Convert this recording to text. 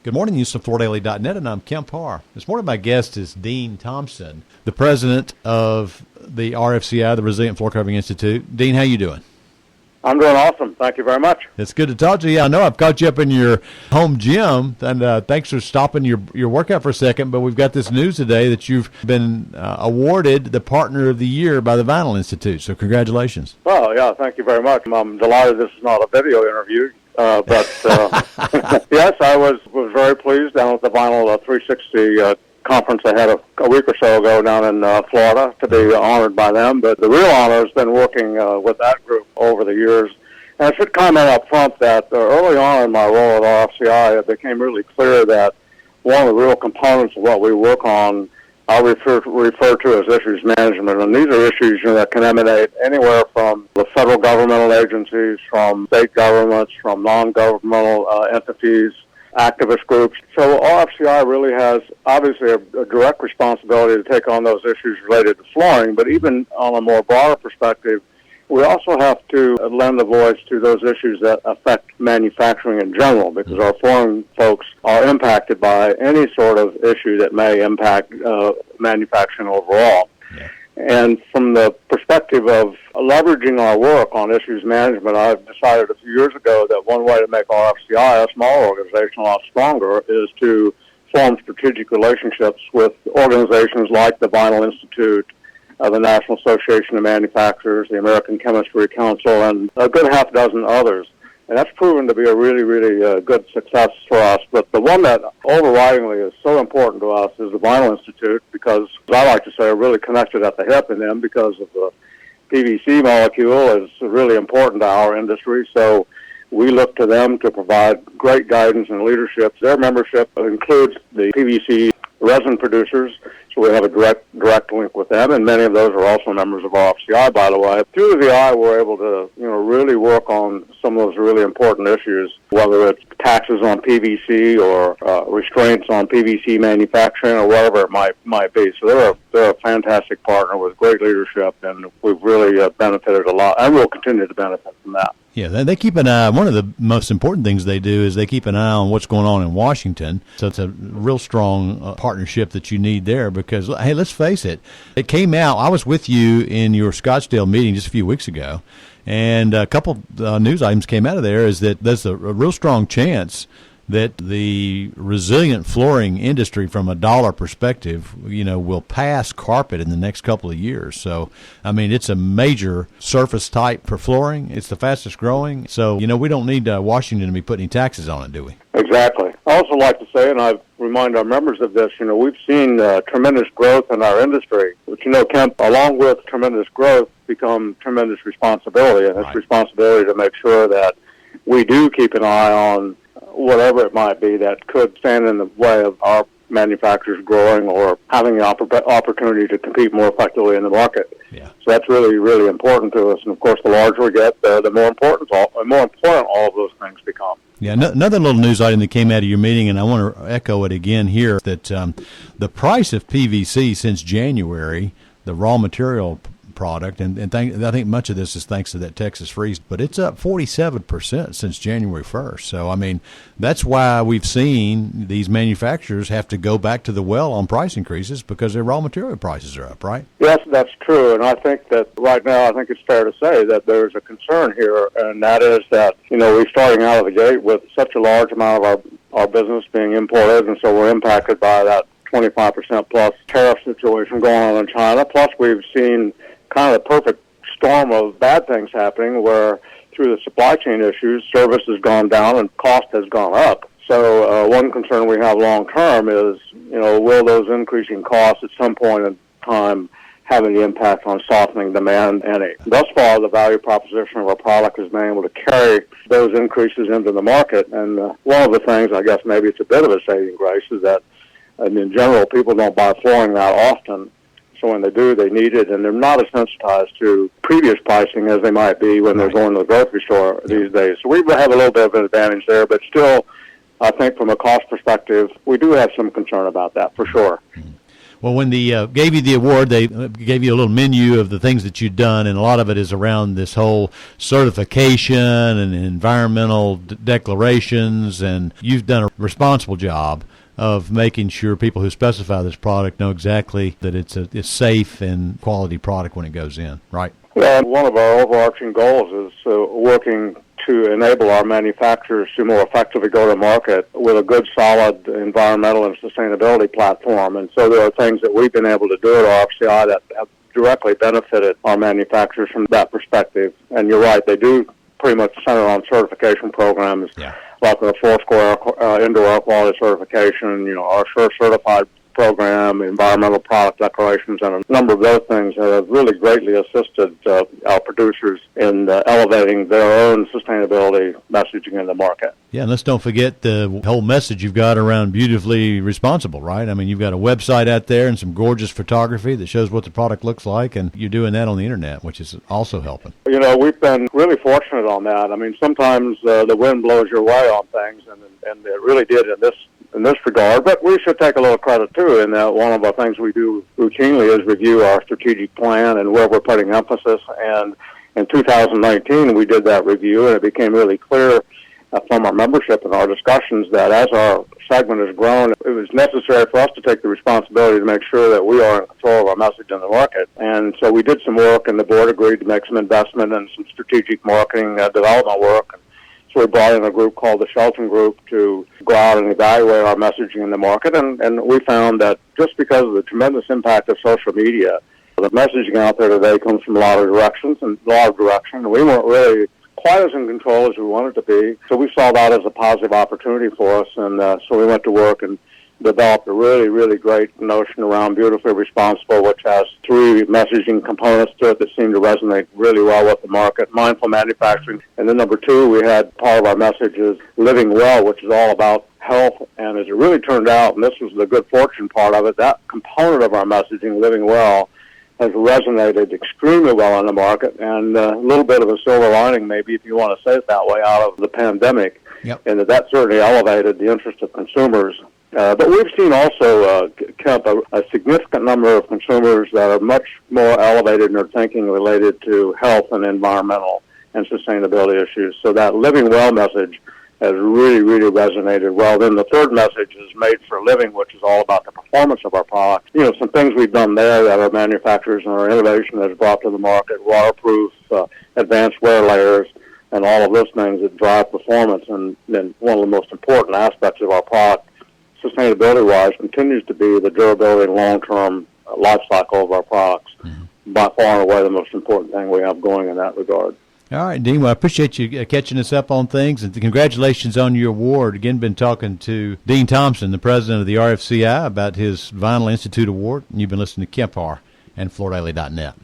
Good morning, HoustonFloorDaily.net, and I'm Kemp Harr. This morning my guest is Dean Thompson, the president of the RFCI, the Resilient Floor Covering Institute. Dean, how you doing? I'm doing awesome. Thank you very much. It's good to talk to you. I know I've caught you up in your home gym, and thanks for stopping your workout for a second, but we've got this news today that you've been awarded the Partner of the Year by the Vinyl Institute, so congratulations. Well, yeah, thank you very much. I'm delighted this is not a video interview. But yes, I was very pleased down at the Vinyl 360 conference I had a week or so ago down in Florida to be honored by them. But the real honor has been working with that group over the years. And I should comment up front that early on in my role at RFCI, it became really clear that one of the real components of what we work on I refer to as issues management, and these are issues that can emanate anywhere from the federal governmental agencies, from state governments, from non-governmental entities, activist groups. So RFCI really has obviously a direct responsibility to take on those issues related to flooring, but even on a more broader perspective, we also have to lend a voice to those issues that affect manufacturing in general, because our flooring folks are impacted by any sort of issue that may impact manufacturing overall. Yeah. And from the perspective of leveraging our work on issues management, I've decided a few years ago that one way to make RFCI, a small organization, a lot stronger is to form strategic relationships with organizations like the Vinyl Institute, the National Association of Manufacturers, the American Chemistry Council, and a good half dozen others. And that's proven to be a really, really good success for us. But the one that overridingly is so important to us is the Vinyl Institute, because, as I like to say, we're really connected at the hip in them because of the PVC molecule is really important to our industry. So we look to them to provide great guidance and leadership. Their membership includes the PVC resin producers, so we have a direct link with them, and many of those are also members of RFCI, by the way. Through the VI, we're able to, really work on some of those really important issues, whether it's taxes on PVC or restraints on PVC manufacturing or whatever it might be. So they're a fantastic partner with great leadership, and we've really benefited a lot, and we'll continue to benefit from that. Yeah, they keep an eye. One of the most important things they do is they keep an eye on what's going on in Washington. So it's a real strong partnership that you need there because, hey, let's face it. It came out. I was with you in your Scottsdale meeting just a few weeks ago, and a couple news items came out of there is that there's a real strong chance that the resilient flooring industry from a dollar perspective, will pass carpet in the next couple of years. So, it's a major surface type for flooring. It's the fastest growing. So, we don't need Washington to be putting any taxes on it, do we? Exactly. I also like to say, and I remind our members of this, we've seen tremendous growth in our industry. But, Kemp, along with tremendous growth become tremendous responsibility. And it's responsibility to make sure that we do keep an eye on whatever it might be that could stand in the way of our manufacturers growing or having the opportunity to compete more effectively in the market. Yeah. So that's really, really important to us. And, of course, the larger we get, the more important all of those things become. Yeah, another little news item that came out of your meeting, and I want to echo it again here, that the price of PVC since January, the raw material product, and I think much of this is thanks to that Texas freeze, but it's up 47% since January 1st. So, that's why we've seen these manufacturers have to go back to the well on price increases because their raw material prices are up, right? Yes, that's true. And I think that right now, I think it's fair to say that there's a concern here, and that is that, we're starting out of the gate with such a large amount of our business being imported, and so we're impacted by that 25% plus tariff situation going on in China. Plus, we've seen kind of the perfect storm of bad things happening where through the supply chain issues, service has gone down and cost has gone up. So one concern we have long term is, will those increasing costs at some point in time have any impact on softening demand? Any. Thus far, the value proposition of our product has been able to carry those increases into the market. And one of the things, I guess maybe it's a bit of a saving grace, is that in general, people don't buy flooring that often. So when they do, they need it, and they're not as sensitized to previous pricing as they might be when they're going to the grocery store these days. So we have a little bit of an advantage there, but still, I think from a cost perspective, we do have some concern about that for sure. Well, when they gave you the award, they gave you a little menu of the things that you'd done, and a lot of it is around this whole certification and environmental declarations, and you've done a responsible job of making sure people who specify this product know exactly that it's a safe and quality product when it goes in, right? Well, one of our overarching goals is working to enable our manufacturers to more effectively go to market with a good, solid environmental and sustainability platform. And so there are things that we've been able to do at RFCI that have directly benefited our manufacturers from that perspective. And you're right, they do pretty much center on certification programs, like the Foursquare indoor air quality certification, our Sure Certified program, environmental product declarations, and a number of those things that have really greatly assisted our producers in elevating their own sustainability messaging in the market. Yeah, and let's don't forget the whole message you've got around beautifully responsible, right? I mean, you've got a website out there and some gorgeous photography that shows what the product looks like, and you're doing that on the internet, which is also helping. We've been really fortunate on that. I mean, sometimes the wind blows your way on things, and it really did in this regard, but we should take a little credit too in that one of our things we do routinely is review our strategic plan and where we're putting emphasis. And in 2019, we did that review, and it became really clear from our membership and our discussions that as our segment has grown, it was necessary for us to take the responsibility to make sure that we are in control of our message in the market. And so we did some work, and the board agreed to make some investment in some strategic marketing development work. So we brought in a group called the Shelton Group to go out and evaluate our messaging in the market, and we found that just because of the tremendous impact of social media, the messaging out there today comes from a lot of directions, and we weren't really quite as in control as we wanted to be. So we saw that as a positive opportunity for us, and so we went to work and developed a really, really great notion around Beautifully Responsible, which has 3 messaging components to it that seem to resonate really well with the market. Mindful manufacturing. And then number 2, we had part of our message is Living Well, which is all about health. And as it really turned out, and this was the good fortune part of it, that component of our messaging, Living Well, has resonated extremely well in the market, and a little bit of a silver lining, maybe, if you want to say it that way, out of the pandemic. And that certainly elevated the interest of consumers. But we've seen also, Kemp, a significant number of consumers that are much more elevated in their thinking related to health and environmental and sustainability issues. So that Living Well message has really, really resonated well. Then the third message is Made for Living, which is all about the performance of our products. Some things we've done there that our manufacturers and our innovation has brought to the market, waterproof, advanced wear layers, and all of those things that drive performance. And then one of the most important aspects of our product, sustainability-wise, continues to be the durability and long-term life cycle of our products. By far and away the most important thing we have going in that regard. All right, Dean, well, I appreciate you catching us up on things, and congratulations on your award. Again, been talking to Dean Thompson, the president of the RFCI, about his Vinyl Institute Award, and you've been listening to Kemp Harr and FloorDaily.net.